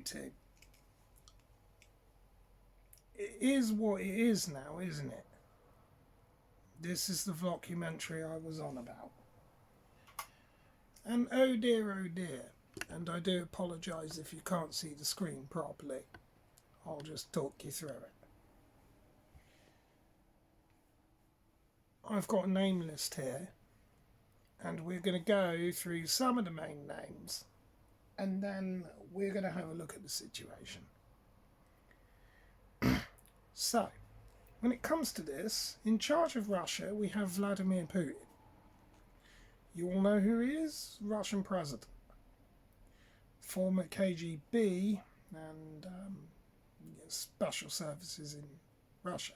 to. It is what it is now, isn't it? This is the documentary I was on about. And oh dear, and I do apologise if you can't see the screen properly. I'll just talk you through it. I've got a name list here, and we're going to go through some of the main names, and then we're going to have a look at the situation. So, when it comes to this, in charge of Russia, we have Vladimir Putin. You all know who he is? Russian president. Former KGB and special services in Russia.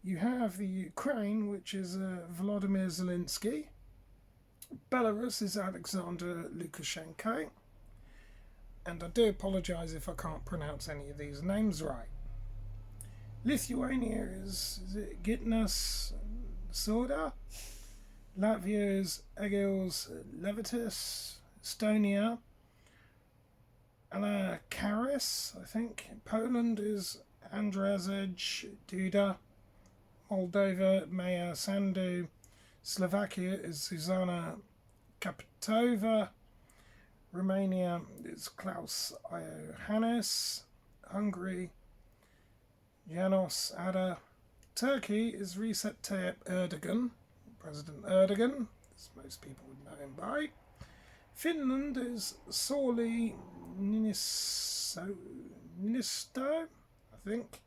You have the Ukraine, which is Volodymyr Zelensky. Belarus is Alexander Lukashenko. And I do apologise if I can't pronounce any of these names right. Lithuania is it Gitnas Soda? Latvia is Egils Levitis. Estonia, Ala Karis, I think. Poland is Andrzej Duda. Moldova, Maya Sandu. Slovakia is Zuzana Kapitova. Romania is Klaus Iohannis. Hungary, Janos Ada. Turkey is Recep Tayyip Erdogan, President Erdogan, as most people would know him by. Finland is Sauli Niinisto, I think.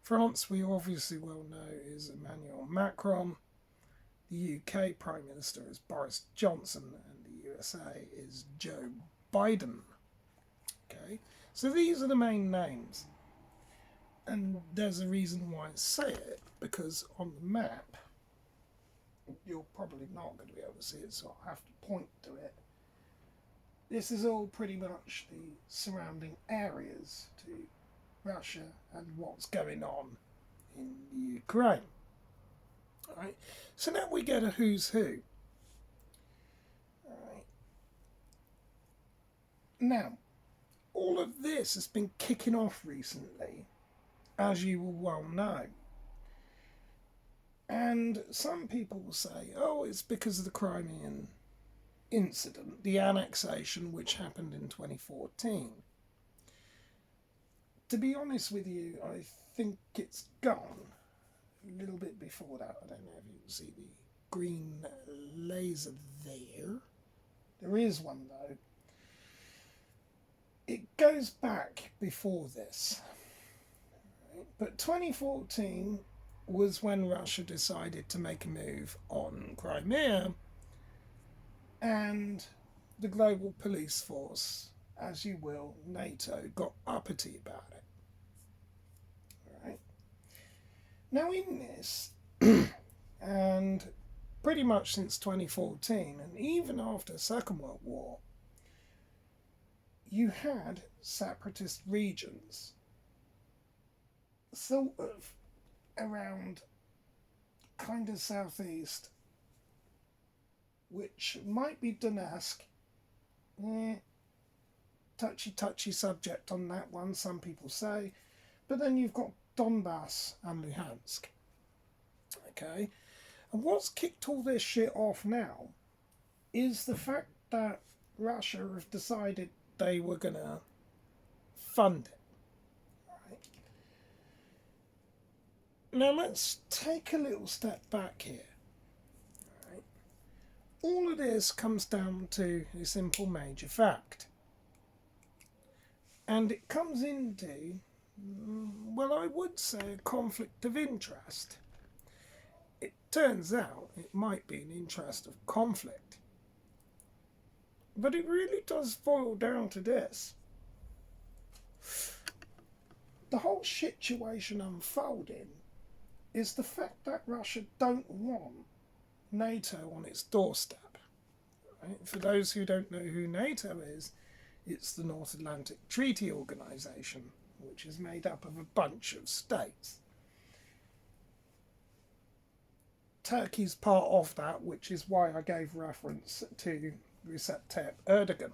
France, we obviously well know, is Emmanuel Macron. The UK Prime Minister is Boris Johnson, and the USA is Joe Biden. Okay, so these are the main names. And there's a reason why I say it, because on the map, you're probably not going to be able to see it, so I'll have to point to it. This is all pretty much the surrounding areas to Russia and what's going on in the Ukraine. Alright, so now we get a who's who. Alright. Now, all of this has been kicking off recently, as you will well know. And some people will say, oh, it's because of the Crimean incident, the annexation which happened in 2014. To be honest with you, I think it's gone a little bit before that. I don't know if you can see the green laser there. There is one though. It goes back before this. But 2014 was when Russia decided to make a move on Crimea, and the global police force, as you will, NATO, got uppity about it. Right. Now in this, and pretty much since 2014, and even after the Second World War, you had separatist regions sort of around kind of southeast, which might be Donetsk. Touchy subject on that one, some people say. But then you've got Donbass and Luhansk. Okay? And what's kicked all this shit off now is the fact that Russia have decided they were going to fund it. Now let's take a little step back here. Right. All of this comes down to a simple major fact. And it comes into, well, I would say a conflict of interest. It turns out it might be an interest of conflict. But it really does boil down to this. The whole situation unfolding is the fact that Russia don't want NATO on its doorstep. Right? For those who don't know who NATO is, it's the North Atlantic Treaty Organization, which is made up of a bunch of states. Turkey's part of that, which is why I gave reference to Recep Tayyip Erdogan.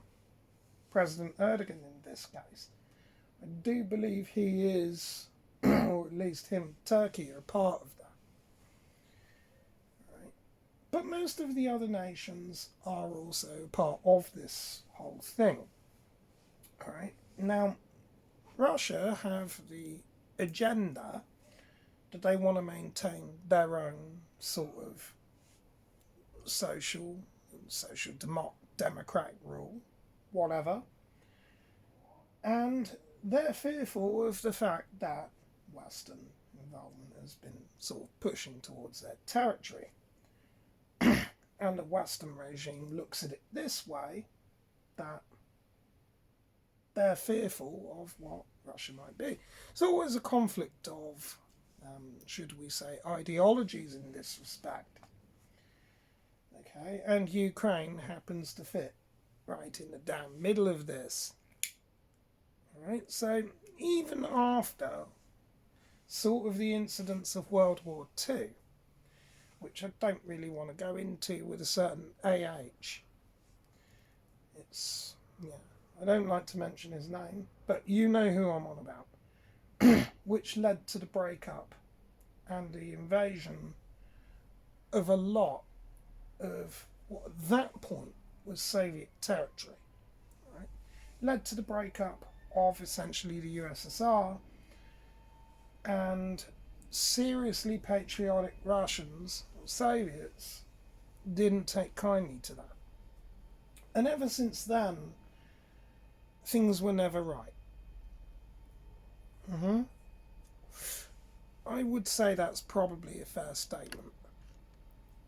President Erdogan in this case. I do believe he is, or at least him and Turkey are part of that. Right? But most of the other nations are also part of this whole thing. All right? Now, Russia have the agenda that they want to maintain their own sort of social democratic rule, whatever. And they're fearful of the fact that Western involvement has been sort of pushing towards their territory. And the Western regime looks at it this way, that they're fearful of what Russia might be. It's always a conflict of, should we say, ideologies in this respect. Okay, and Ukraine happens to fit right in the damn middle of this. Alright, so even after sort of the incidents of World War II, which I don't really want to go into with a certain AH, it's, yeah, I don't like to mention his name, but you know who I'm on about, which led to the breakup and the invasion of a lot of what at that point was Soviet territory. Right? Led to the breakup of essentially the USSR, and seriously patriotic Russians, Soviets, didn't take kindly to that. And ever since then, things were never right. I would say that's probably a fair statement.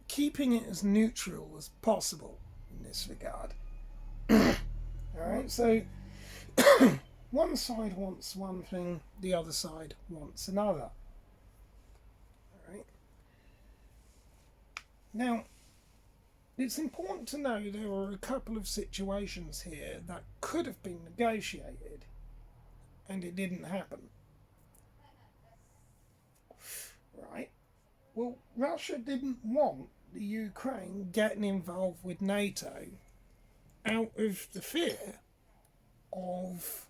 Keeping it as neutral as possible in this regard. Alright, so one side wants one thing, the other side wants another. Alright. Now, it's important to know there were a couple of situations here that could have been negotiated, and it didn't happen. Right? Well, Russia didn't want the Ukraine getting involved with NATO out of the fear of,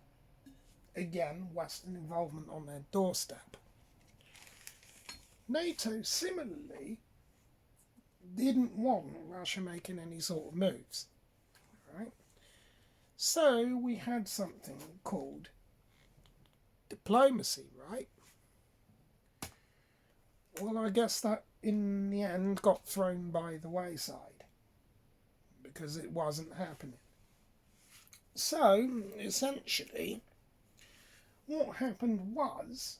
again, Western involvement on their doorstep. NATO similarly didn't want Russia making any sort of moves. Right? So we had something called diplomacy, right? Well, I guess that in the end got thrown by the wayside because it wasn't happening. So, essentially, what happened was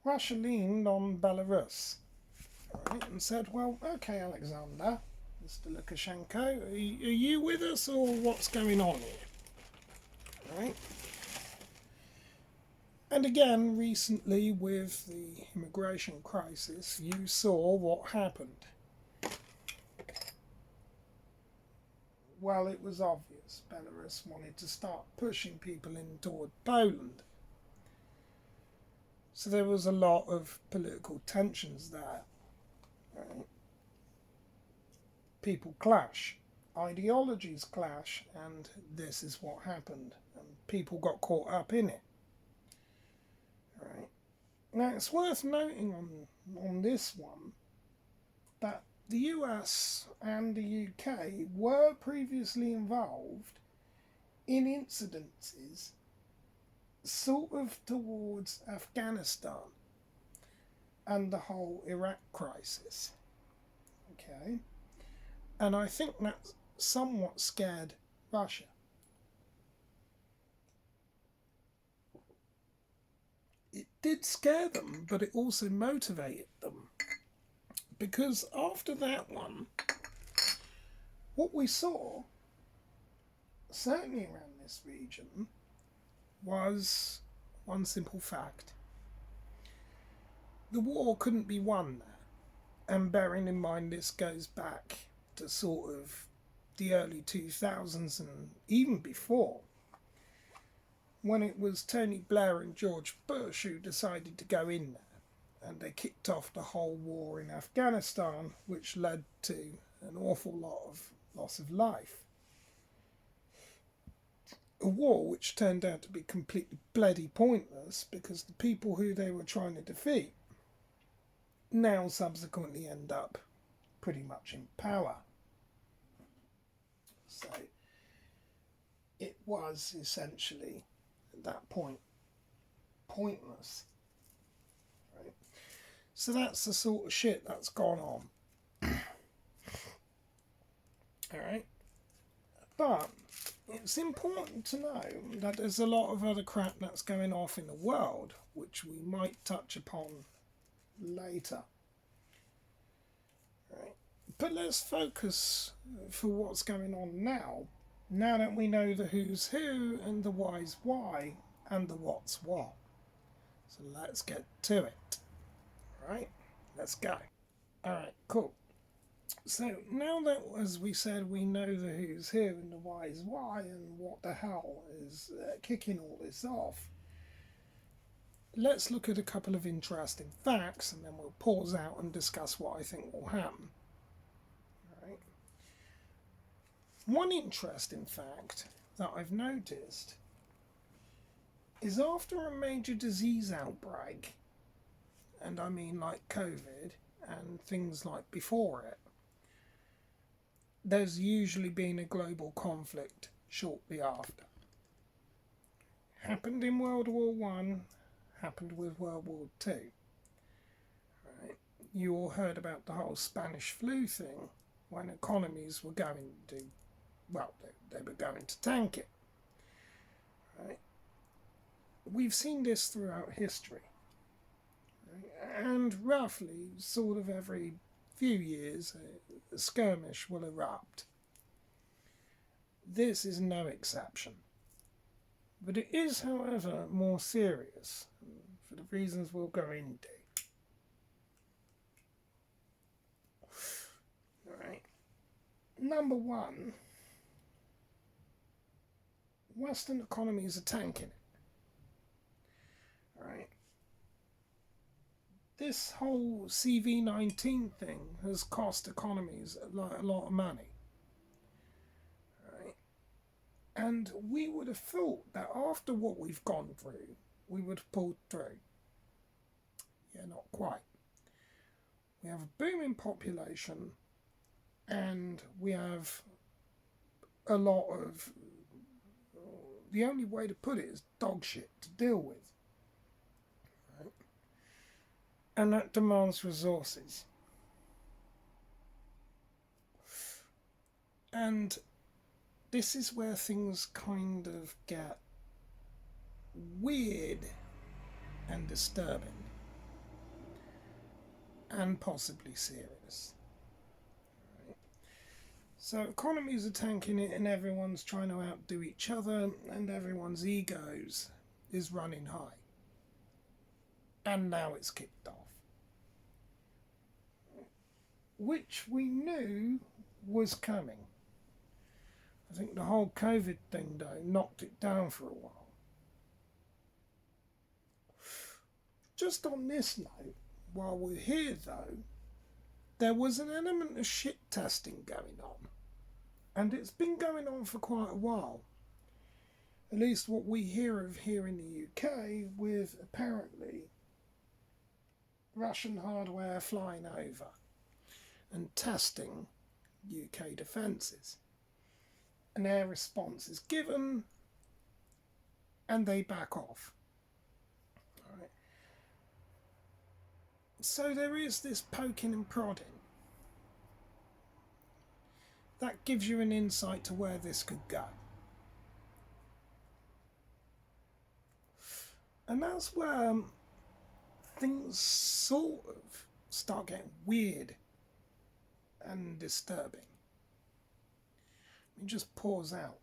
Russia leaned on Belarus, right, and said, well, okay, Alexander, Mr. Lukashenko, are you with us or what's going on here? Right? And again, recently with the immigration crisis, you saw what happened. Well, it was obvious. Belarus wanted to start pushing people in toward Poland. So there was a lot of political tensions there. Right? People clash. Ideologies clash, and this is what happened. And people got caught up in it. Right. Now, it's worth noting on this one that the US and the UK were previously involved in incidences sort of towards Afghanistan and the whole Iraq crisis. Okay? And I think that somewhat scared Russia. It did scare them, but it also motivated them. Because after that one, what we saw, certainly around this region, was one simple fact. The war couldn't be won there. And bearing in mind this goes back to sort of the early 2000s and even before, when it was Tony Blair and George Bush who decided to go in there, and they kicked off the whole war in Afghanistan, which led to an awful lot of loss of life. a war which turned out to be completely bloody pointless because the people who they were trying to defeat now subsequently end up pretty much in power. So it was essentially at that point pointless. Right? So that's the sort of shit that's gone on. Alright? But it's important to know that there's a lot of other crap that's going off in the world which we might touch upon later. Right? But let's focus for what's going on now that we know the who's who and the why's why and the what's what. So let's get to it. Alright, let's go. Alright, cool. So now that, as we said, we know the who's who and the why's why and what the hell is kicking all this off, let's look at a couple of interesting facts and then we'll pause out and discuss what I think will happen. Right. One interesting fact that I've noticed is after a major disease outbreak, and I mean like COVID and things like before it, there's usually been a global conflict shortly after. Happened in World War One, happened with World War Two. Right. You all heard about the whole Spanish flu thing when economies were going to, well, they were going to tank it. Right. We've seen this throughout history. Right. And roughly, sort of every few years, a skirmish will erupt. This is no exception. But it is, however, more serious, for the reasons we'll go into. Alright. Number one, Western economies are tanking it. Alright. This whole CV-19 thing has cost economies a lot of money. Right? And we would have thought that after what we've gone through, we would have pulled through. Yeah, not quite. We have a booming population and we have a lot of, the only way to put it is dog shit to deal with. And that demands resources. And this is where things kind of get weird and disturbing. And possibly serious. Right. So economies are tanking it and everyone's trying to outdo each other and everyone's egos is running high. And now it's kicked off. Which we knew was coming. I think the whole COVID thing, though, knocked it down for a while. Just on this note, while we're here, though, there was an element of shit testing going on. And it's been going on for quite a while. At least what we hear of here in the UK, with apparently Russian hardware flying over and testing UK defences. An air response is given and they back off. Alright. So there is this poking and prodding. That gives you an insight to where this could go. And that's where things sort of start getting weird and disturbing. Let me just pause out,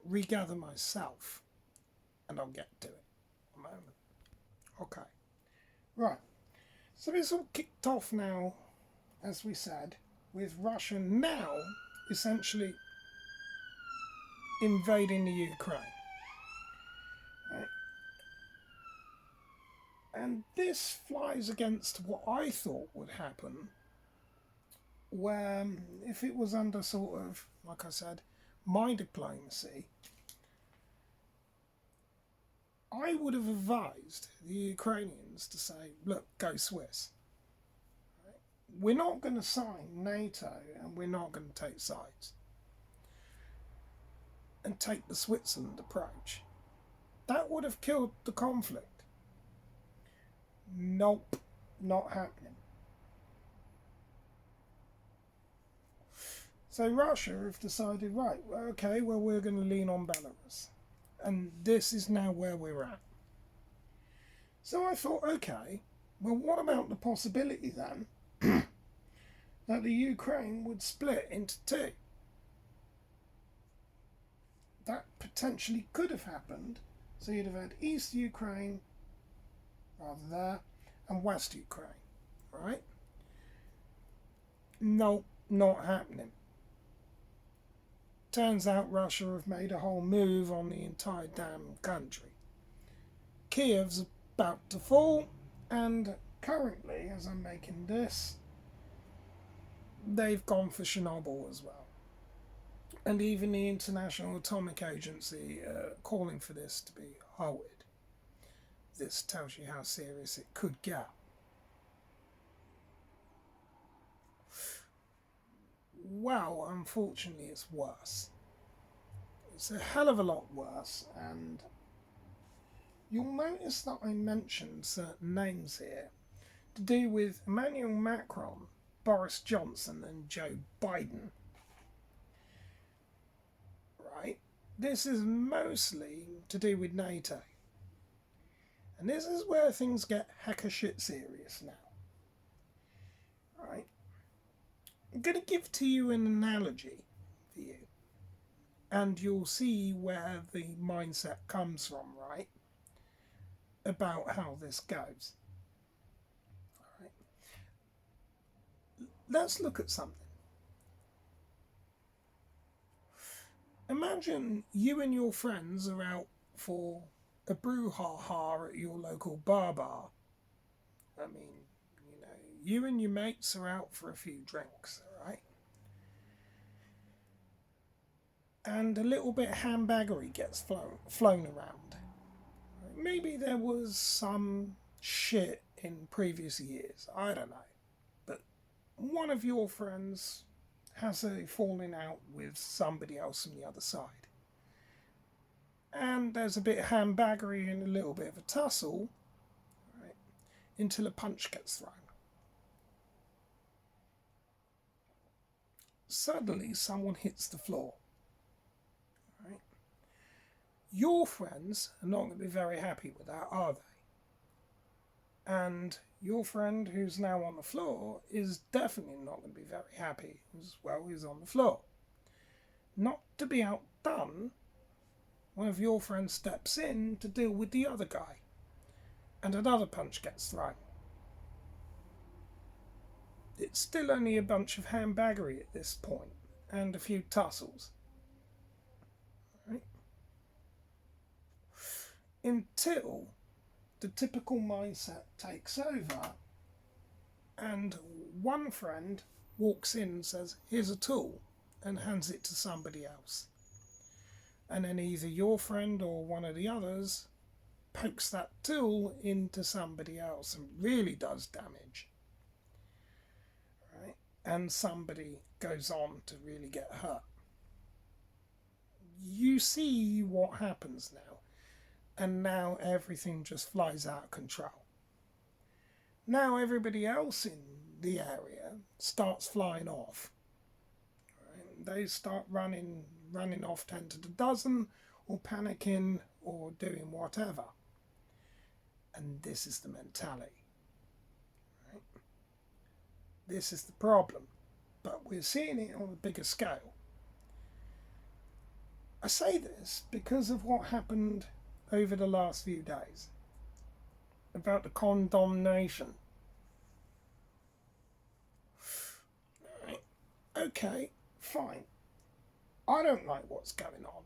regather myself, and I'll get to it in a moment. Okay, right. So this all kicked off now, as we said, with Russia now essentially invading the Ukraine. Right? And this flies against what I thought would happen, where if it was under sort of, like I said, my diplomacy, I would have advised the Ukrainians to say, look, go Swiss. We're not going to sign NATO and we're not going to take sides and take the Switzerland approach. That would have killed the conflict. Nope, not happening. So Russia have decided, right, okay, well, we're going to lean on Belarus. And this is now where we're at. So I thought, okay, well, what about the possibility then that the Ukraine would split into two? That potentially could have happened. So you'd have had East Ukraine, rather there, and West Ukraine, right? No, not happening. Turns out Russia have made a whole move on the entire damn country. Kiev's about to fall, and currently, as I'm making this, they've gone for Chernobyl as well. And even the International Atomic Agency calling for this to be halted. This tells you how serious it could get. Well, unfortunately, it's worse. It's a hell of a lot worse, and you'll notice that I mentioned certain names here to do with Emmanuel Macron, Boris Johnson, and Joe Biden. Right? This is mostly to do with NATO. And this is where things get hecka shit serious now. Right? I'm going to give to you an analogy for you. And you'll see where the mindset comes from, right? About how this goes. All right. Let's look at something. Imagine you and your friends are out for a brouhaha at your local bar. I mean, you and your mates are out for a few drinks, alright? And a little bit of handbaggery gets flown around. Maybe there was some shit in previous years, I don't know. But one of your friends has a falling out with somebody else from the other side. And there's a bit of handbaggery and a little bit of a tussle, right, until a punch gets thrown. Suddenly someone hits the floor. Right? Your friends are not going to be very happy with that, are they? And your friend who's now on the floor is definitely not going to be very happy as well as on the floor. Not to be outdone, one of your friends steps in to deal with the other guy, and another punch gets thrown. It's still only a bunch of handbaggery at this point, and a few tussles. Right? Until the typical mindset takes over, and one friend walks in and says, here's a tool, and hands it to somebody else. And then either your friend or one of the others pokes that tool into somebody else and really does damage. Right? And somebody goes on to really get hurt. You see what happens now. And now everything just flies out of control. Now everybody else in the area starts flying off. Right? They start running off 10 to the dozen, or panicking, or doing whatever. And this is the mentality. Right? This is the problem. But we're seeing it on a bigger scale. I say this because of what happened over the last few days about the condemnation. Right. Okay, fine. I don't like what's going on.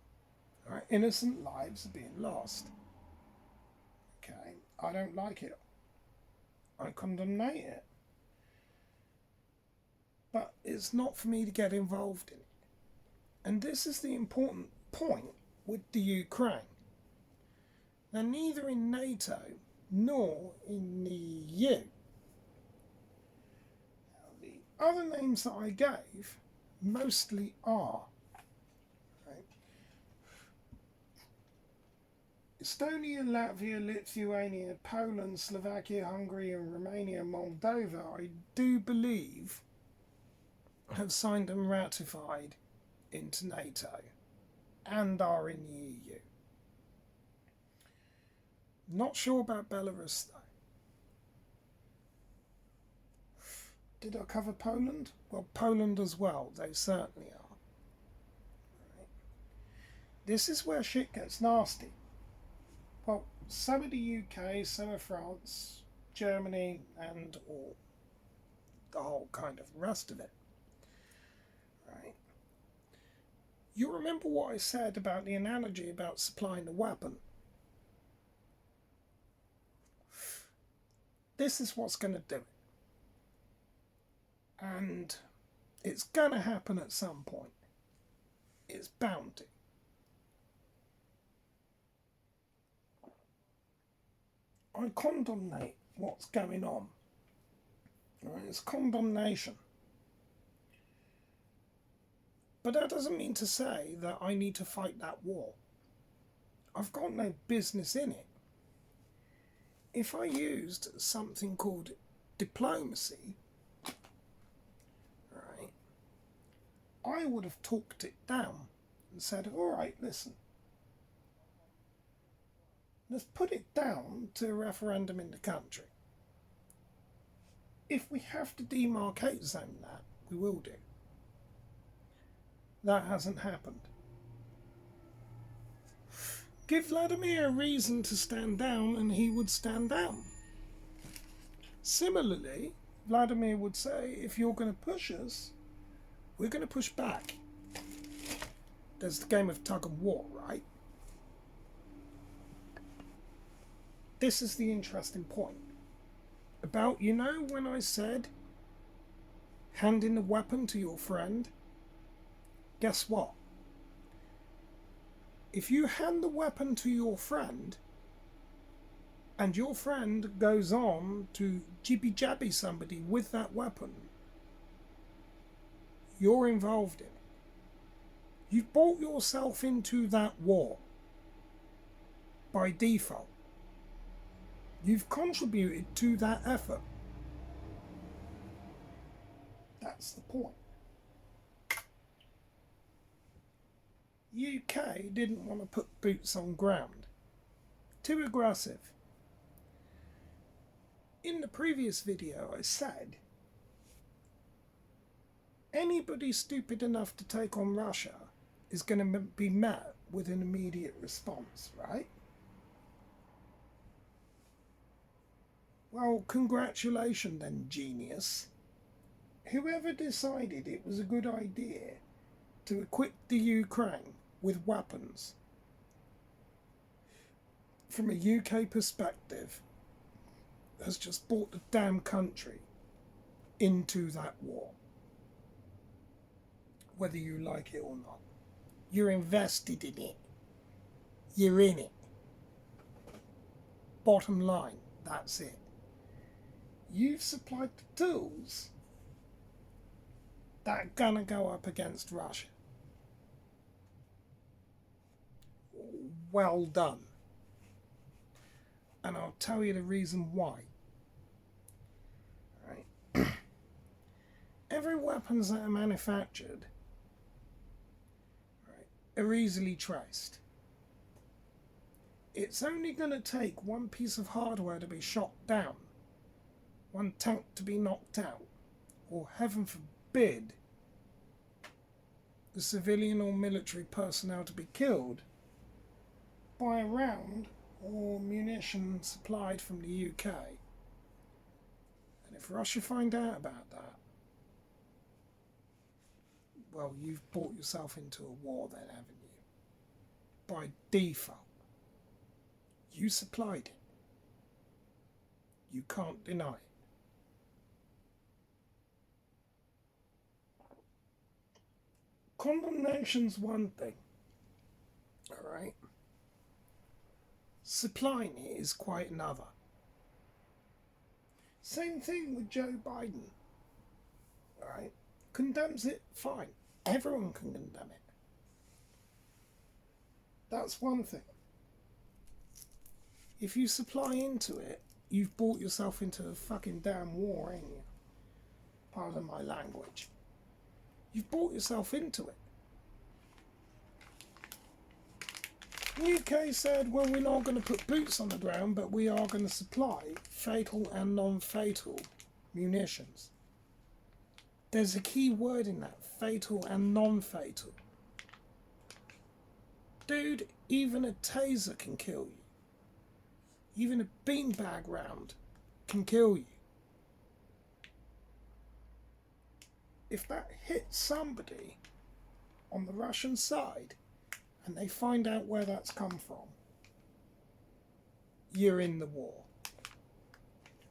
Right. Innocent lives are being lost. Okay, I don't like it. I condemn it. But it's not for me to get involved in it. And this is the important point with the Ukraine. They're neither in NATO nor in the EU. Now, the other names that I gave mostly are. Right? Estonia, Latvia, Lithuania, Poland, Slovakia, Hungary and Romania, Moldova, I do believe, have signed and ratified into NATO and are in the EU. Not sure about Belarus though. Did I cover Poland? Well, Poland as well, they certainly are. Right. This is where shit gets nasty. Well, some of the UK, some of France, Germany and all the whole kind of rest of it. Right. You remember what I said about the analogy about supplying the weapon? This is what's going to do it. And it's going to happen at some point. It's bound to. I condemnate what's going on. Right? It's condemnation. But that doesn't mean to say that I need to fight that war. I've got no business in it. If I used something called diplomacy, right, I would have talked it down and said, all right, listen, let's put it down to a referendum in the country. If we have to demarcate zone that, we will do. That hasn't happened. Give Vladimir a reason to stand down and he would stand down. Similarly, Vladimir would say, if you're going to push us, we're going to push back. There's the game of tug of war, right? This is the interesting point. About, you know, when I said, handing the weapon to your friend, guess what? If you hand the weapon to your friend and your friend goes on to jibby-jabby somebody with that weapon, you're involved in it. You've brought yourself into that war by default. You've contributed to that effort. That's the point. UK didn't want to put boots on ground. Too aggressive. In the previous video I said, anybody stupid enough to take on Russia is going to be met with an immediate response, right? Well, congratulations then, genius. Whoever decided it was a good idea to equip the Ukraine with weapons, from a UK perspective, has just brought the damn country into that war. Whether you like it or not. You're invested in it. You're in it. Bottom line, that's it. You've supplied the tools that are gonna go up against Russia. Well done. And I'll tell you the reason why. Right. Every weapons that are manufactured, right, are easily traced. It's only going to take one piece of hardware to be shot down, one tank to be knocked out, or heaven forbid, the civilian or military personnel to be killed by a round or munition supplied from the UK. And if Russia find out about that, well, you've brought yourself into a war then, haven't you? By default. You supplied it. You can't deny it. Condemnation's one thing, alright? Supplying it is quite another. Same thing with Joe Biden. Right? Condemns it, fine. Everyone can condemn it. That's one thing. If you supply into it, you've brought yourself into a fucking damn war, ain't you? Pardon my language. You've brought yourself into it. The UK said, well, we're not going to put boots on the ground, but we are going to supply fatal and non-fatal munitions. There's a key word in that, fatal and non-fatal. Dude, even a taser can kill you. Even a beanbag round can kill you. If that hits somebody on the Russian side and they find out where that's come from, you're in the war.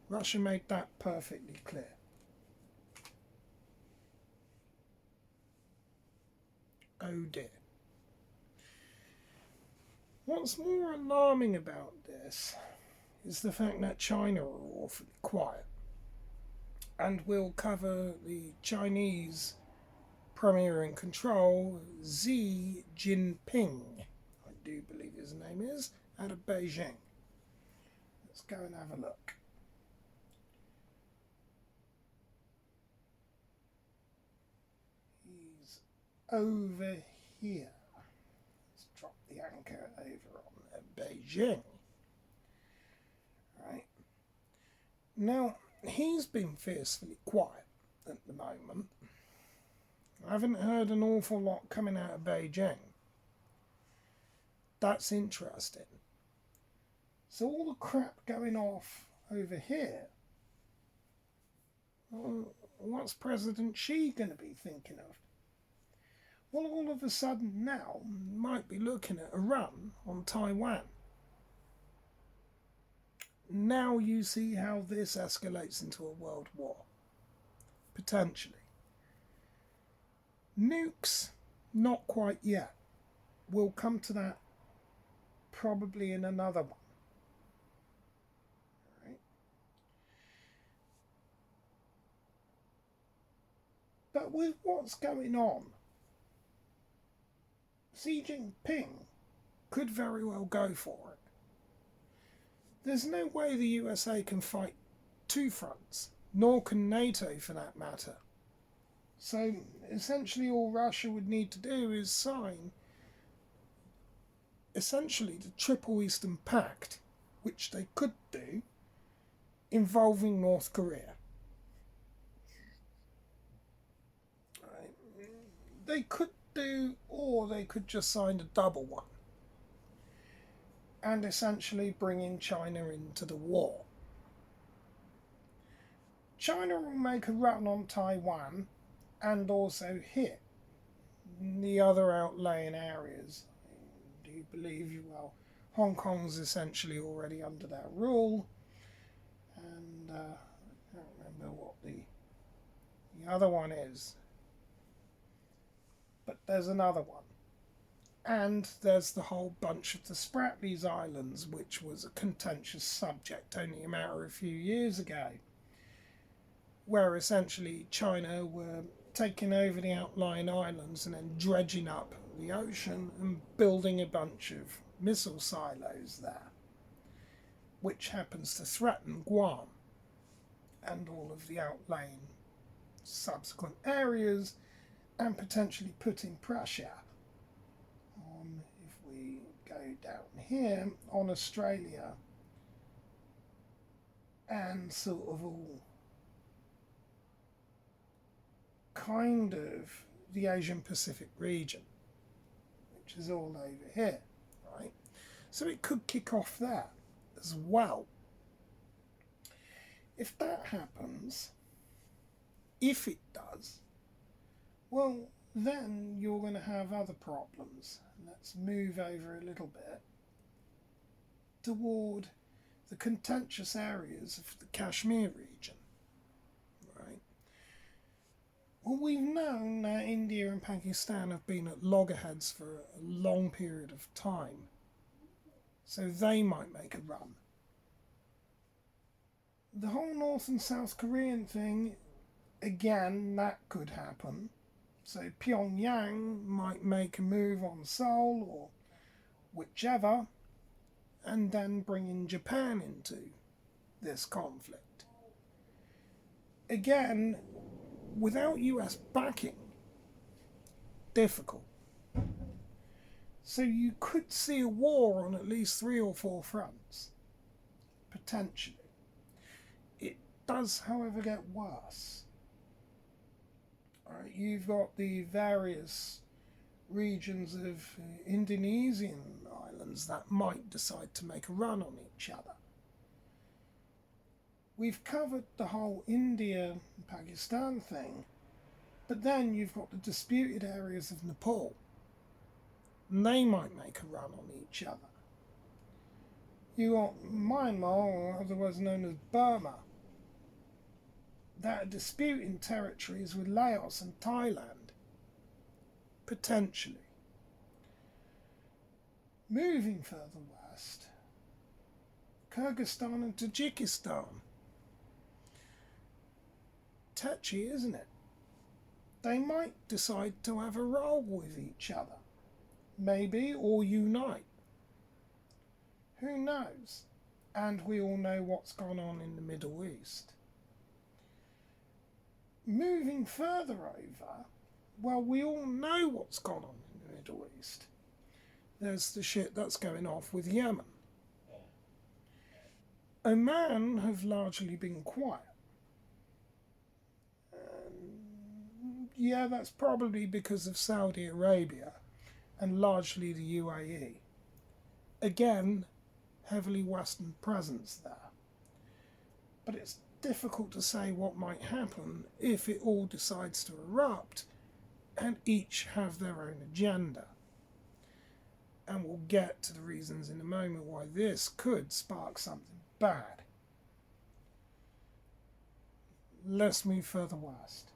Russia made that perfectly clear. Oh dear. What's more alarming about this is the fact that China are awfully quiet. And we'll cover the Chinese Premier in Control, Xi Jinping, I do believe his name is, out of Beijing. Let's go and have a look. He's over here. Let's drop the anchor over on Beijing. Right. Now, he's been fiercely quiet at the moment. I haven't heard an awful lot coming out of Beijing. That's interesting. So all the crap going off over here, what's President Xi going to be thinking of? Well, all of a sudden now, might be looking at a run on Taiwan. Now you see how this escalates into a world war. Potentially. Nukes, not quite yet. We'll come to that probably in another one. Right. But with what's going on, Xi Jinping could very well go for it. There's no way the USA can fight two fronts, nor can NATO for that matter. So essentially all Russia would need to do is sign essentially the Triple Eastern Pact, which they could do, involving North Korea. Right. They could do, or they could just sign a double one and essentially bring in China into the war. China will make a run on Taiwan and also hit the other outlying areas. Do you believe you well? Hong Kong's essentially already under that rule, and I can't remember what the other one is, but there's another one. And there's the whole bunch of the Spratly Islands, which was a contentious subject only a matter of a few years ago, where essentially China were taking over the outlying islands and then dredging up the ocean and building a bunch of missile silos there, which happens to threaten Guam and all of the outlying subsequent areas and potentially putting pressure on, if we go down here, on Australia and sort of all kind of the Asian Pacific region, which is all over here, right? So it could kick off there as well. If that happens, if it does, well, then you're going to have other problems. Let's move over a little bit toward the contentious areas of the Kashmir region, right? Well, we've known that India and Pakistan have been at loggerheads for a long period of time. So they might make a run. The whole North and South Korean thing, again, that could happen. So Pyongyang might make a move on Seoul or whichever, and then bring in Japan into this conflict. Again, without US backing, difficult. So you could see a war on at least 3 or 4 fronts, potentially. It does, however, get worse. Right, you've got the various regions of Indonesian islands that might decide to make a run on each other. We've covered the whole India and Pakistan thing, but then you've got the disputed areas of Nepal, and they might make a run on each other. You got Myanmar, or otherwise known as Burma, that are disputing territories with Laos and Thailand, potentially. Moving further west, Kyrgyzstan and Tajikistan. Touchy, isn't it? They might decide to have a roll with each other, maybe, or unite. Who knows? And we all know what's gone on in the Middle East. Moving further over, well, we all know what's gone on in the Middle East. There's the shit that's going off with Yemen. Oman have largely been quiet. Yeah, that's probably because of Saudi Arabia and largely the UAE. Again, heavily Western presence there. But it's difficult to say what might happen if it all decides to erupt and each have their own agenda. And we'll get to the reasons in a moment why this could spark something bad. Let's move further west.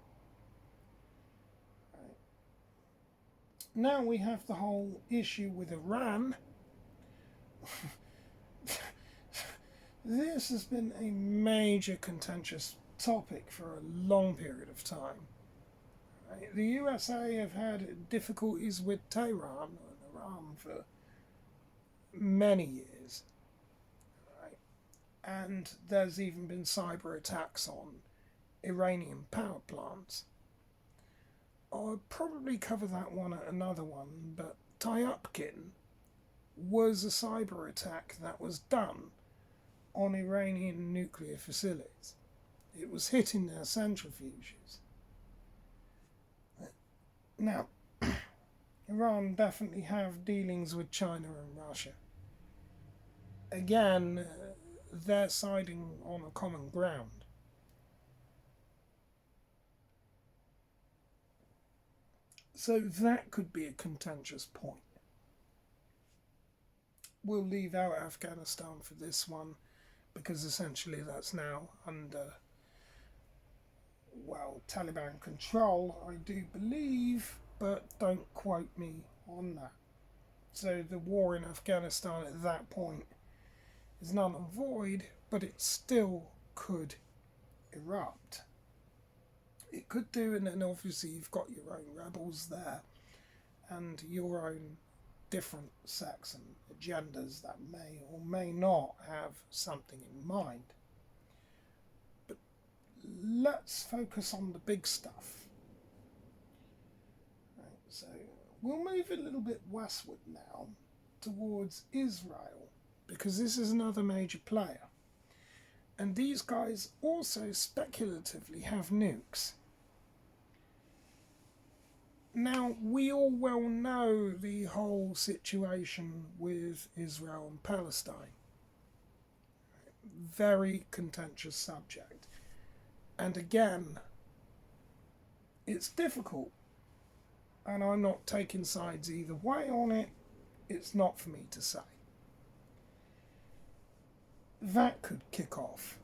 Now we have the whole issue with Iran. This has been a major contentious topic for a long period of time. The USA have had difficulties with Tehran and Iran for many years. And there's even been cyber attacks on Iranian power plants. I'll probably cover that one at another one, but Tyupkin was a cyber attack that was done on Iranian nuclear facilities. It was hitting their centrifuges. Now, Iran definitely have dealings with China and Russia. Again, they're siding on a common ground. So that could be a contentious point. We'll leave out Afghanistan for this one because essentially that's now under, well, Taliban control, I do believe, but don't quote me on that. So the war in Afghanistan at that point is null and void, but it still could erupt. It could do, and then obviously you've got your own rebels there and your own different sects and agendas that may or may not have something in mind. But let's focus on the big stuff. Right, so we'll move a little bit westward now towards Israel, because this is another major player. And these guys also speculatively have nukes. Now, we all well know the whole situation with Israel and Palestine. Very contentious subject. And again, it's difficult. And I'm not taking sides either way on it. It's not for me to say. That could kick off.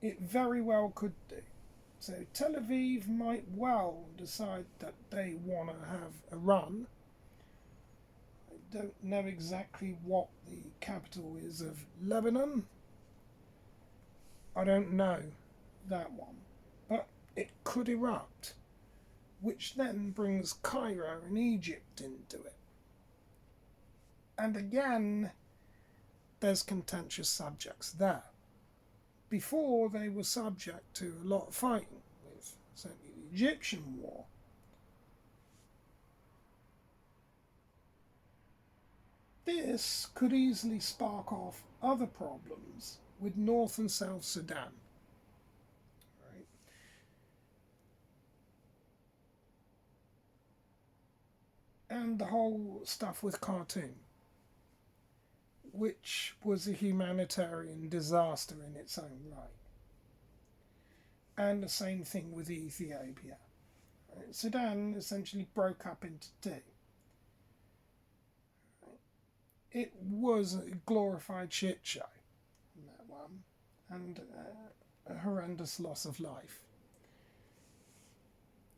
It very well could do. So Tel Aviv might well decide that they want to have a run. don't know exactly what the capital is of Lebanon. I don't know that one. But it could erupt, which then brings Cairo and Egypt into it. And again, there's contentious subjects there. Before, they were subject to a lot of fighting, with certainly the Egyptian war. This could easily spark off other problems with North and South Sudan. Right? And the whole stuff with Khartoum, which was a humanitarian disaster in its own right. And the same thing with Ethiopia. Right? Sudan essentially broke up into two. Right? It was a glorified shit show, that one, and a horrendous loss of life.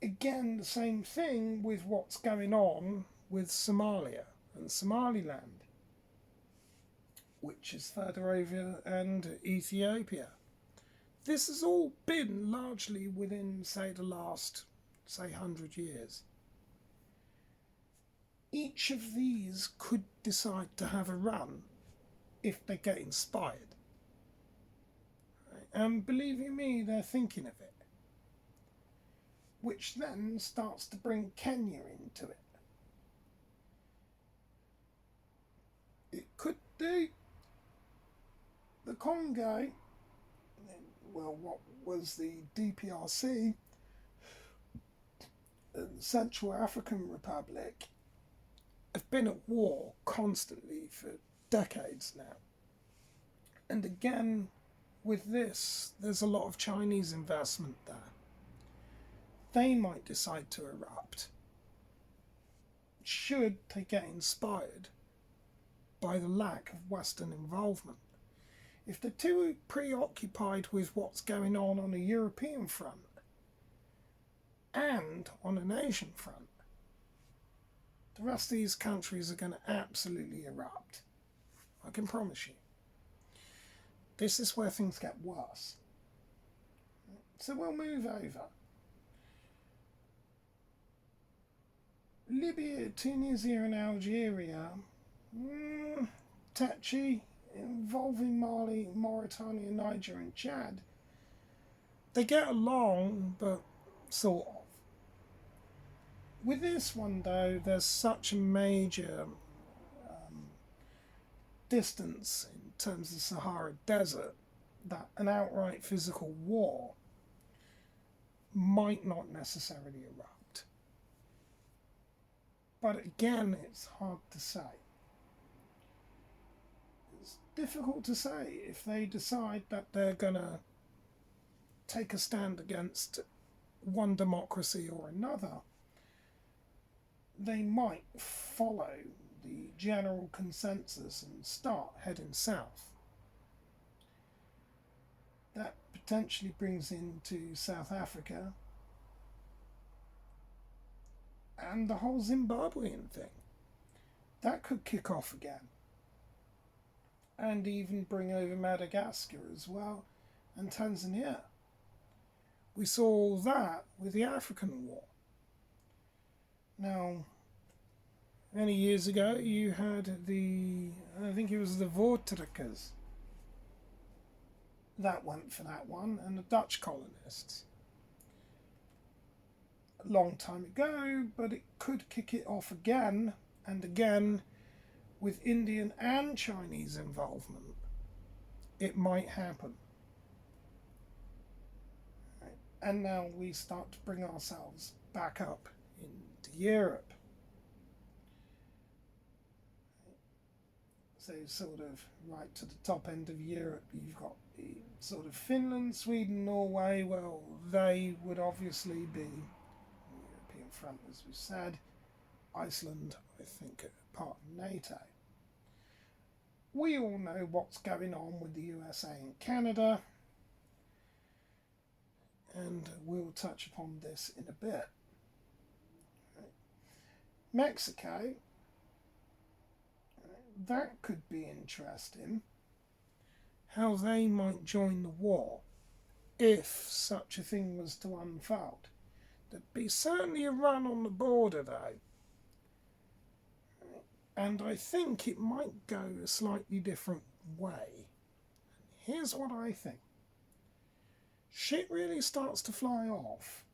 Again, the same thing with what's going on with Somalia and Somaliland, which is further over, and Ethiopia. This has all been largely within, say, the last, 100 years. Each of these could decide to have a run if they get inspired. Right? And believe you me, they're thinking of it. Which then starts to bring Kenya into it. It could do. The Congo, well, what was the DPRC, the Central African Republic, have been at war constantly for decades now. And again, with this, there's a lot of Chinese investment there. They might decide to erupt, should they get inspired by the lack of Western involvement. If they're too preoccupied with what's going on a European front and on an Asian front, the rest of these countries are going to absolutely erupt. I can promise you. This is where things get worse. So we'll move over. Libya, Tunisia and Algeria, touchy, involving Mali, Mauritania, Niger and Chad. They get along, but sort of. With this one though, there's such a major distance in terms of the Sahara Desert that an outright physical war might not necessarily erupt. But again, it's hard to say. It's difficult to say if they decide that they're going to take a stand against one democracy or another. They might follow the general consensus and start heading south. That potentially brings into South Africa and the whole Zimbabwean thing. That could kick off again. And even bring over Madagascar as well, and Tanzania. We saw that with the African War. Now, many years ago, you had I think it was the Voortrekkers that went for that one, and the Dutch colonists. A long time ago, but it could kick it off again and again with Indian and Chinese involvement. It might happen. Right. And now we start to bring ourselves back up into Europe. So sort of right to the top end of Europe, you've got the sort of Finland, Sweden, Norway. Well, they would obviously be on the European front, as we said. Iceland, I think, part of NATO. We all know what's going on with the USA and Canada, and we'll touch upon this in a bit. Mexico, that could be interesting. How they might join the war if such a thing was to unfold. There'd be certainly a run on the border though. And I think it might go a slightly different way. Here's what I think. Shit really starts to fly off.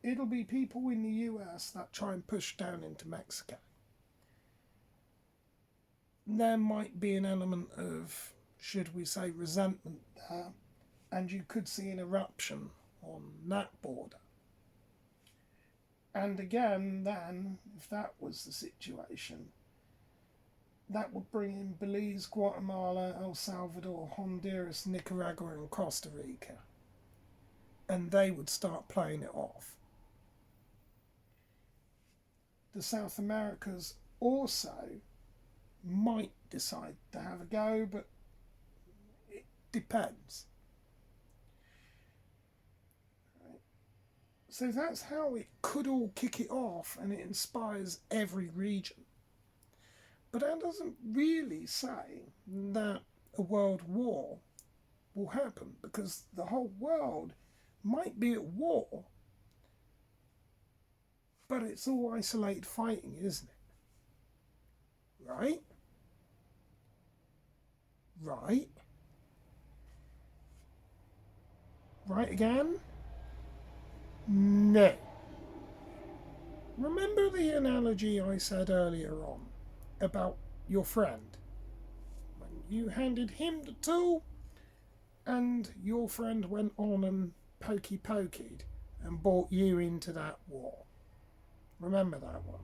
It'll be people in the US that try and push down into Mexico. There might be an element of, should we say, resentment there, and you could see an eruption on that border. And again, then, if that was the situation, that would bring in Belize, Guatemala, El Salvador, Honduras, Nicaragua, and Costa Rica. And they would start playing it off. The South Americas also might decide to have a go, but it depends. Right. So that's how it could all kick it off, and it inspires every region. But that doesn't really say that a world war will happen, because the whole world might be at war, but it's all isolated fighting, isn't it? Right? Right? Right again? No. Remember the analogy I said earlier on about your friend? When you handed him the tool and your friend went on and pokeyed and brought you into that war. Remember that one?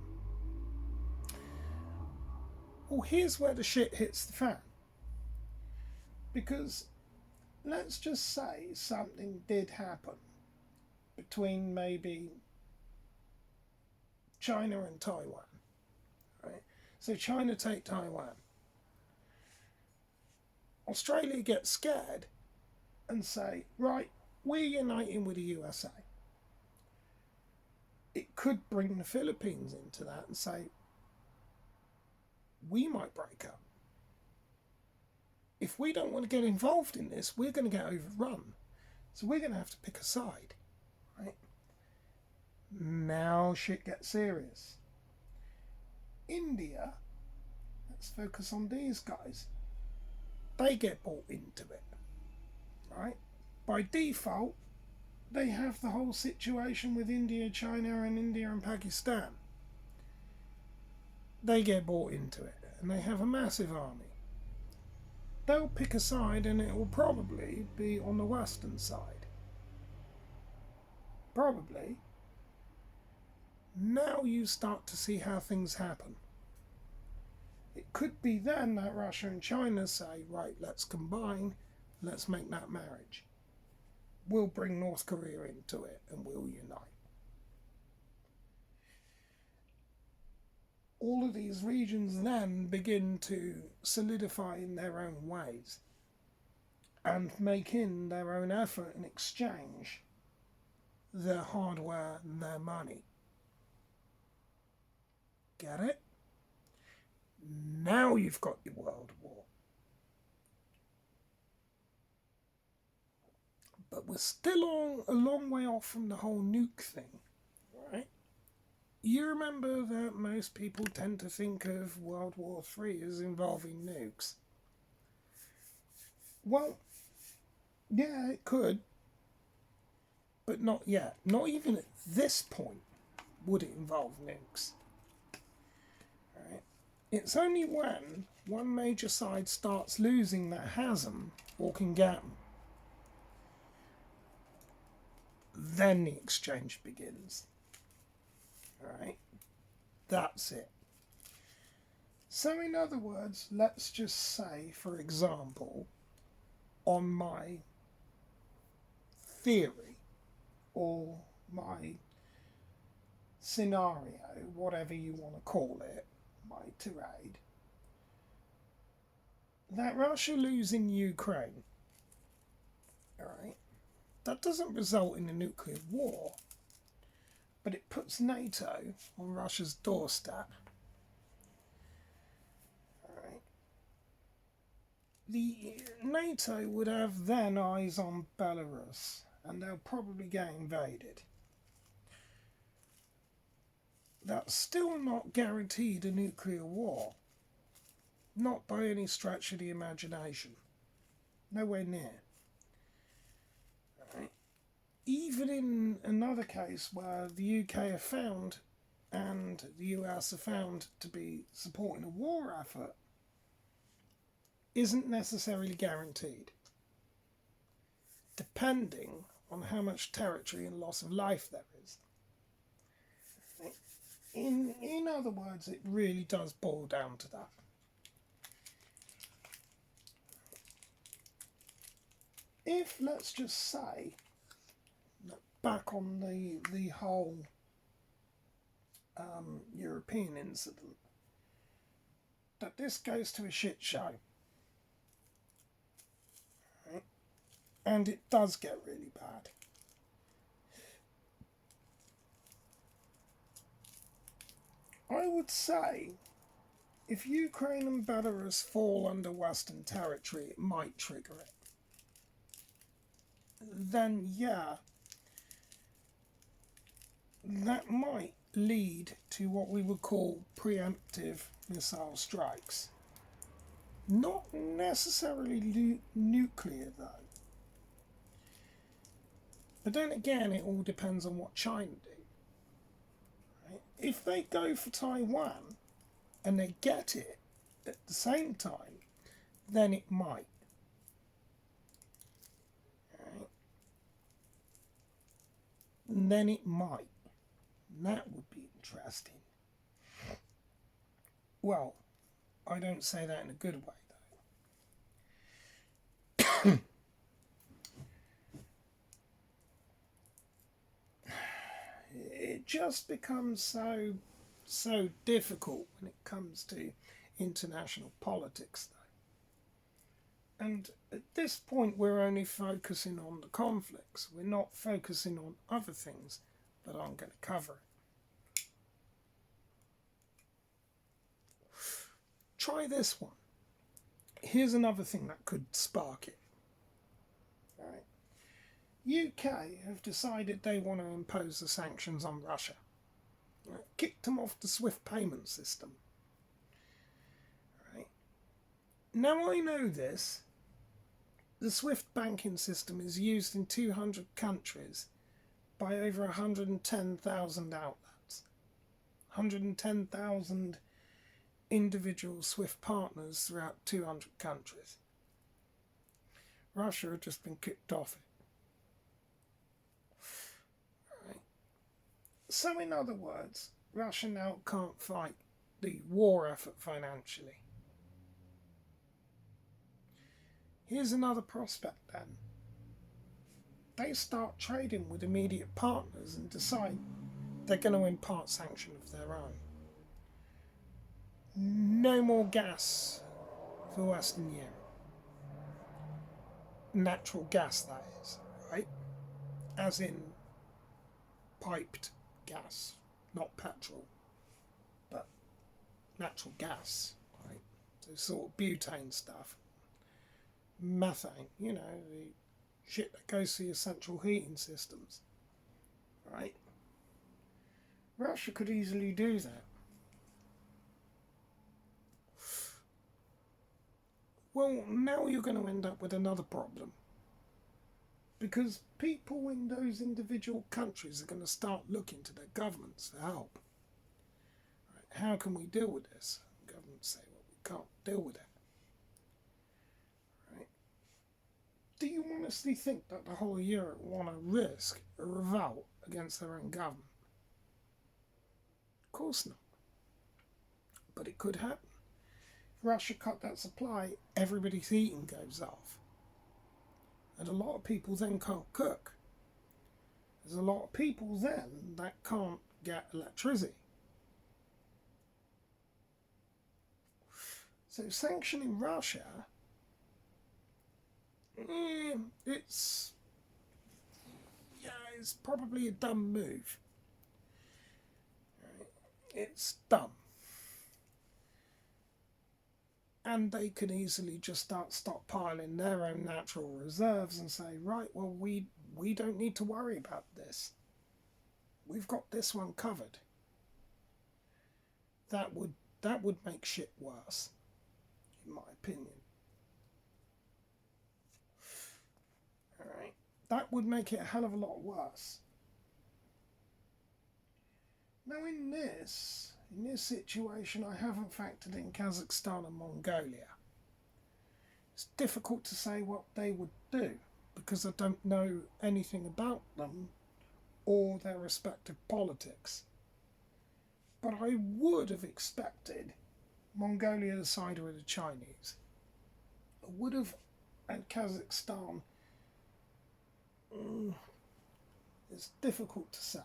Well, here's where the shit hits the fan. Because let's just say something did happen between maybe China and Taiwan. Right? So China take Taiwan. Australia gets scared and say, right, we're uniting with the USA. It could bring the Philippines into that and say, we might break up. If we don't want to get involved in this, we're going to get overrun. So we're going to have to pick a side. Right? Now shit gets serious. India, let's focus on these guys. They get bought into it. Right? By default, they have the whole situation with India, China, and India and Pakistan. They get bought into it, and they have a massive army. They'll pick a side, and it will probably be on the western side. Probably. Now you start to see how things happen. It could be then that Russia and China say, right, let's combine, let's make that marriage. We'll bring North Korea into it and we'll unite. All of these regions then begin to solidify in their own ways and make in their own effort and exchange their hardware and their money. Get it? Now you've got your world war. But we're still a long way off from the whole nuke thing, right? You remember that most people tend to think of World War III as involving nukes. Well, yeah, it could. But not yet. Not even at this point would it involve nukes. Right? It's only when one major side starts losing that has them or can get them, then the exchange begins. Alright? That's it. So in other words, let's just say, for example, on my theory or my scenario, whatever you want to call it, my tirade, that Russia losing Ukraine, alright, that doesn't result in a nuclear war, but it puts NATO on Russia's doorstep. Alright. the NATO would have then eyes on Belarus, and they'll probably get invaded. That's still not guaranteed a nuclear war. Not by any stretch of the imagination. Nowhere near. Right. Even in another case where the UK are found and the US are found to be supporting a war effort, isn't necessarily guaranteed, depending on how much territory and loss of life there is. In other words, it really does boil down to that. If, let's just say, back on the whole European incident, that this goes to a shit show, right? And it does get really bad. I would say if Ukraine and Belarus fall under Western territory, it might trigger it. Then, yeah, that might lead to what we would call preemptive missile strikes. Not necessarily nuclear, though. But then again, it all depends on what China do. Right? If they go for Taiwan and they get it at the same time, then it might. Right? And then it might. And that would be interesting. Well, I don't say that in a good way, though. It just becomes so difficult when it comes to international politics, though. And at this point, we're only focusing on the conflicts. We're not focusing on other things that I'm going to cover. Try this one. Here's another thing that could spark it. Right. UK have decided they want to impose the sanctions on Russia. Right. Kicked them off the SWIFT payment system. Right. Now I know this. The SWIFT banking system is used in 200 countries by over 110,000 outlets. 110,000 individual SWIFT partners throughout 200 countries. Russia had just been kicked off it. Right. So in other words, Russia now can't fight the war effort financially. Here's another prospect then. They start trading with immediate partners and decide they're going to impart sanctions of their own. No more gas for Western Europe. Natural gas, that is, right? As in piped gas, not petrol, but natural gas, right? So sort of butane stuff, methane, the shit that goes through your central heating systems, right? Russia could easily do that. Well, now you're going to end up with another problem. Because people in those individual countries are going to start looking to their governments for help. Right? How can we deal with this? Governments say, well, we can't deal with it. Right? Do you honestly think that the whole of Europe want to risk a revolt against their own government? Of course not. But it could happen. Russia cut that supply, everybody's heating goes off. And a lot of people then can't cook. There's a lot of people then that can't get electricity. So sanctioning Russia, it's probably a dumb move. It's dumb. And they could easily just start stockpiling their own natural reserves and say, right, well, we don't need to worry about this. We've got this one covered. That would make shit worse, in my opinion. Alright. That would make it a hell of a lot worse. Now in this situation, I haven't factored in Kazakhstan and Mongolia. It's difficult to say what they would do because I don't know anything about them or their respective politics. But I would have expected Mongolia to side with the Chinese. I would have, and Kazakhstan, it's difficult to say.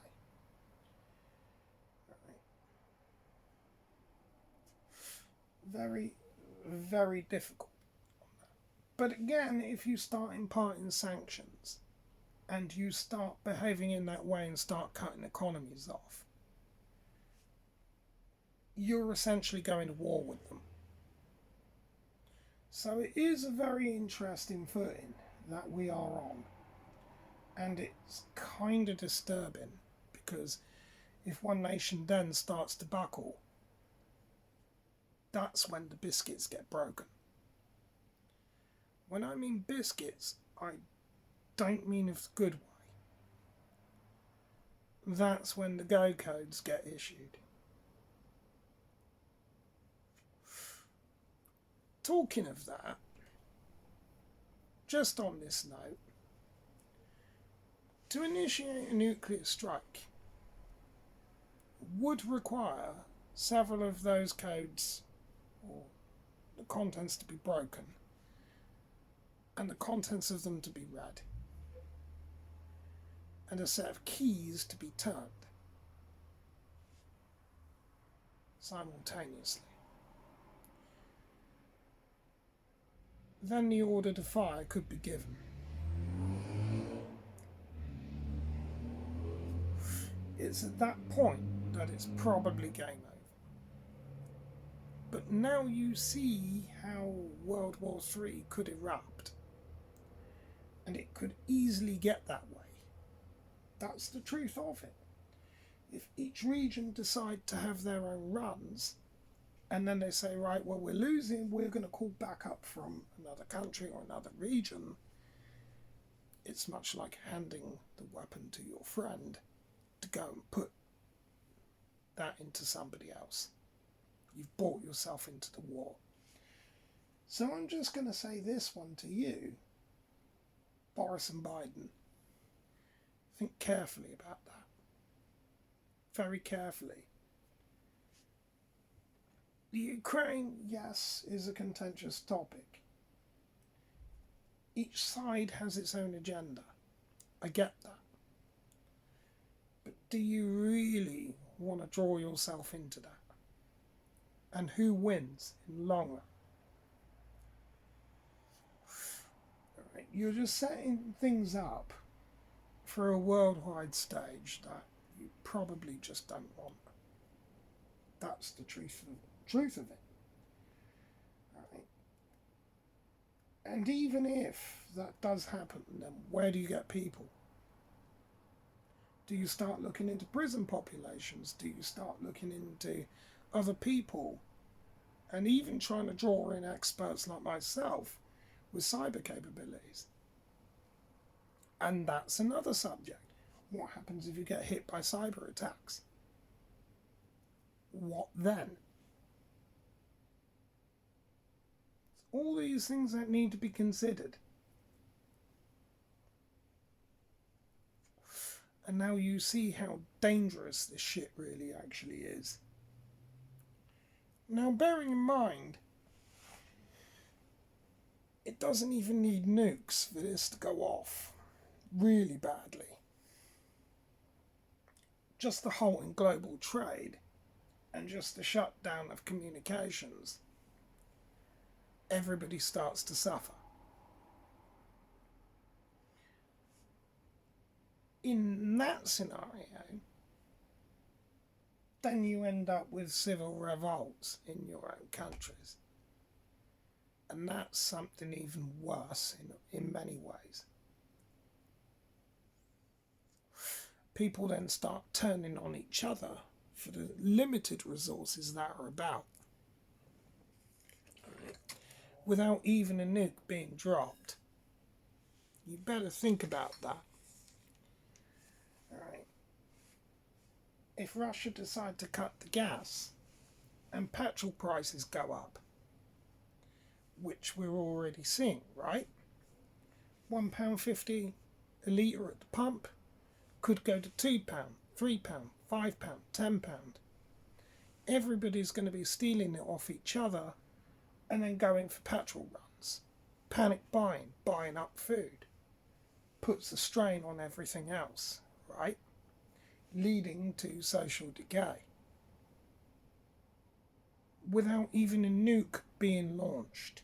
Very, very difficult. But again, if you start imparting sanctions and you start behaving in that way and start cutting economies off, you're essentially going to war with them. So it is a very interesting footing that we are on. And it's kind of disturbing because if one nation then starts to buckle, that's when the biscuits get broken. When I mean biscuits, I don't mean of the good way. That's when the go codes get issued. Talking of that, just on this note, to initiate a nuclear strike would require several of those codes or the contents to be broken and the contents of them to be read and a set of keys to be turned simultaneously. Then the order to fire could be given. It's at that point that it's probably game over. But now you see how World War III could erupt. And it could easily get that way. That's the truth of it. If each region decide to have their own runs, and then they say, right, well, we're losing, we're going to call back up from another country or another region, it's much like handing the weapon to your friend to go and put that into somebody else. You've brought yourself into the war. So I'm just going to say this one to you, Boris and Biden. Think carefully about that. Very carefully. The Ukraine, yes, is a contentious topic. Each side has its own agenda. I get that. But do you really want to draw yourself into that? And who wins in the long run? Right, you're just setting things up for a worldwide stage that you probably just don't want. That's the truth of it. Right. And even if that does happen, then where do you get people? Do you start looking into prison populations? Do you start looking into other people? And even trying to draw in experts like myself with cyber capabilities? And that's another subject. What happens if you get hit by cyber attacks? What then? All these things that need to be considered. And now you see how dangerous this shit really actually is. Now, bearing in mind, it doesn't even need nukes for this to go off really badly. Just the halt in global trade and just the shutdown of communications, everybody starts to suffer. In that scenario, then you end up with civil revolts in your own countries. And that's something even worse in many ways. People then start turning on each other for the limited resources that are about. Right. Without even a nuke being dropped. You better think about that. Right. If Russia decide to cut the gas and petrol prices go up, which we're already seeing, right? £1.50 a litre at the pump could go to £2, £3, £5, £10. Everybody's going to be stealing it off each other and then going for petrol runs. Panic buying up food, puts a strain on everything else, right? Leading to social decay. Without even a nuke being launched,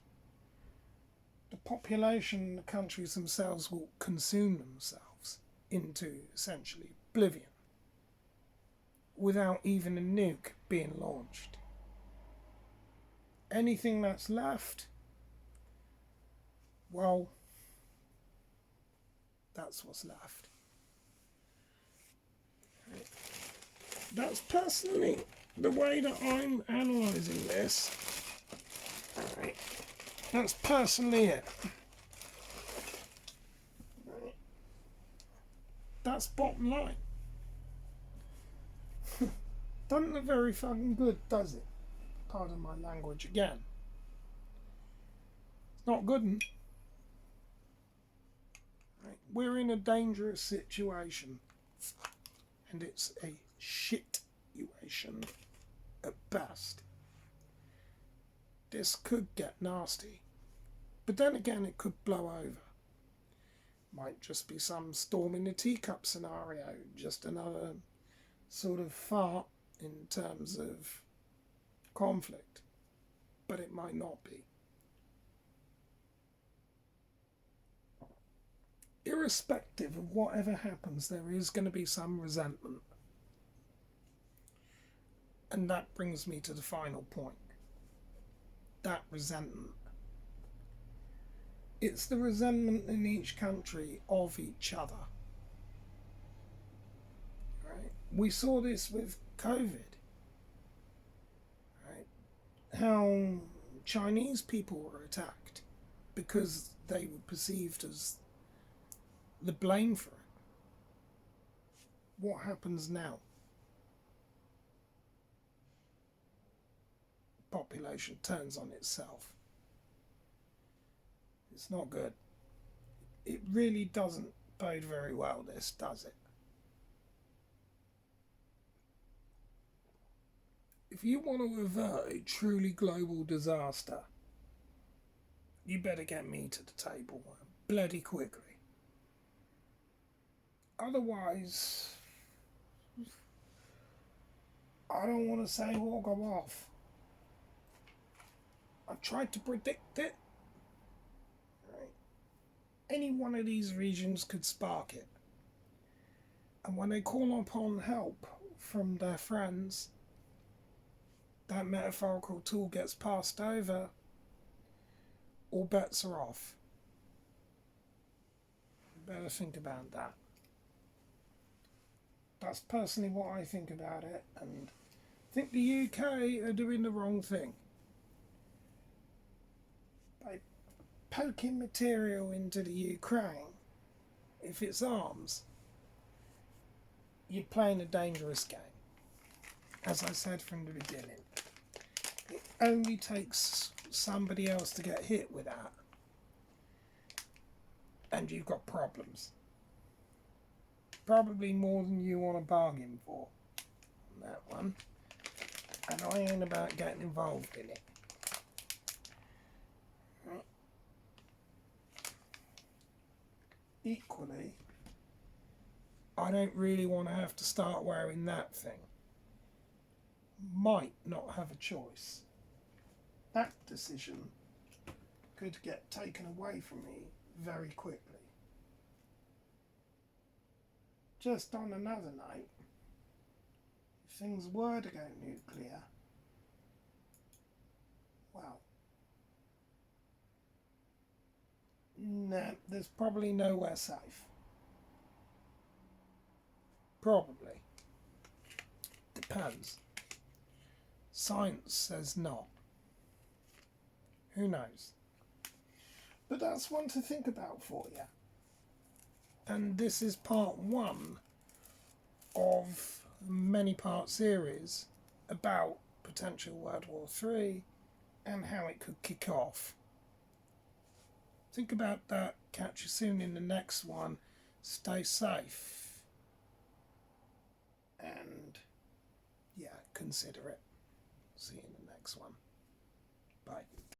the population and the countries themselves will consume themselves into essentially oblivion without even a nuke being launched. Anything that's left, well, that's what's left. That's personally the way that I'm analysing this. Alright. That's personally it. Right. That's bottom line. Doesn't look very fucking good, does it? Pardon my language again. It's not good. Right. We're in a dangerous situation. And it's a shit situation at best. This could get nasty. But then again, it could blow over. Might just be some storm in a teacup scenario. Just another sort of fart in terms of conflict. But it might not be. Irrespective of whatever happens, there is going to be some resentment. And that brings me to the final point. That resentment. It's the resentment in each country of each other. Right? We saw this with COVID. Right? How Chinese people were attacked because they were perceived as the blame for it. What happens now? Population turns on itself. It's not good. It really doesn't bode very well, this, does it? If you want to avert a truly global disaster, you better get me to the table bloody quickly. Otherwise, I don't want to say what will go off. I tried to predict it. Right. Any one of these regions could spark it. And when they call upon help from their friends, that metaphorical tool gets passed over, all bets are off. You better think about that. That's personally what I think about it, and I think the UK are doing the wrong thing. By poking material into the Ukraine, if it's arms, you're playing a dangerous game. As I said from the beginning, it only takes somebody else to get hit with that, and you've got problems. Probably more than you want to bargain for on that one. And I ain't about getting involved in it. Right. Equally, I don't really want to have to start wearing that thing. Might not have a choice. That decision could get taken away from me very quickly. Just on another note, if things were to go nuclear, well, Nah, there's probably nowhere safe. Probably. Depends. Science says not. Who knows? But that's one to think about for you. And this is part one of a many-part series about potential World War III and how it could kick off. Think about that. Catch you soon in the next one. Stay safe. And yeah, consider it. See you in the next one. Bye.